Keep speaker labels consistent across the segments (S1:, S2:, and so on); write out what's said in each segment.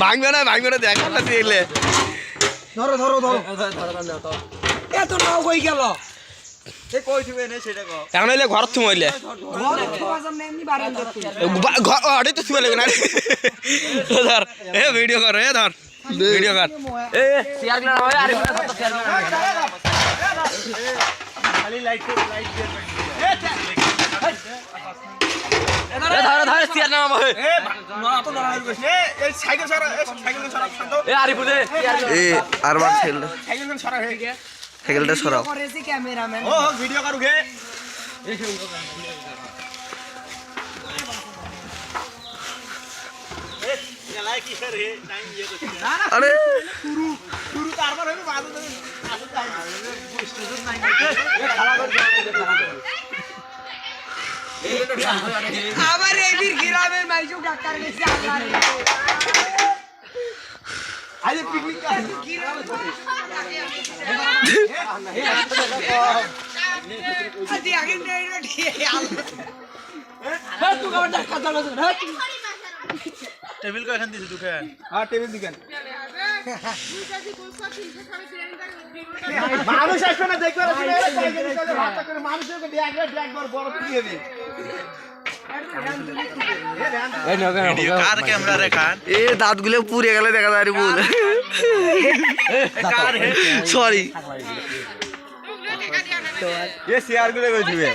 S1: ভাঙবে না দেখ দেখলে
S2: ধরো ধরো ধরো এত নাও কই গেল
S1: এখন হইলে ঘর তুমি হইলে ঘরে তো শুয়ে লাগবে না ধর ভিডিও কর ধর ভিডিও কর সাইকেলটা সরাও
S2: ক্যামেরাম্যান ও ভিডিও করু গে
S1: আরে
S2: শুরু তারপর হইলো বাজে আবার এই বীর গ্রামের মাইজু ডাক্তার গেছে আল্লাহ আরে পিকনিক কি আদি আগে নেই রে হ্যাঁ তুই কবে ডাক্তার চলে হ্যাঁ টেবিল কো এখান দিছি দুখান হ্যাঁ টেবিল দিকেন মানুষ আসবে না দেখবে রাস্তা করে মানুষকে একবার বড় কি হবে কার ক্যামেরা রে খান
S1: এ দাঁতগুলো পুড়ে গেলে দেখা যায় বল
S2: কার হে
S1: সরি
S2: এ শেয়ার করে কই দিবে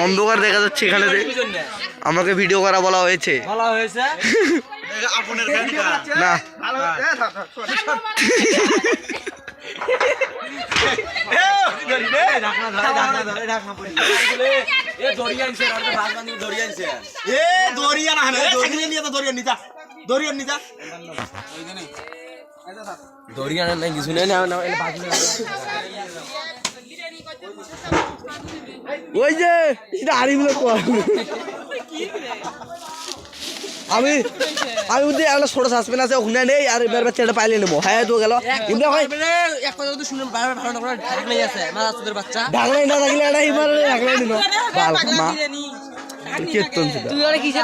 S1: অন্ধকার দেখা যাচ্ছে এখানে আমাকে ভিডিও করা বলা হয়েছে
S2: আপনার
S1: না দরিয়ান নাই কিছু নেই না ওই যে এটা আরিফুলের কল আমি বুঝি একটা ছোট সাসপেন্স আছে ওখানে নেই আর এবার বাচ্চাটা পাইলে নেবো হ্যাঁ তো গেল কিন্তু
S3: এক কথা যদি শুনে বারবার ভালো না করে ঢাকলাই আছে মাদাসুদের বাচ্চা
S1: ঢাকলাই না থাকলে এটা এবার ঢাকলাই দিল মা কীর্তন ছিল
S3: তুই ওরা কিসে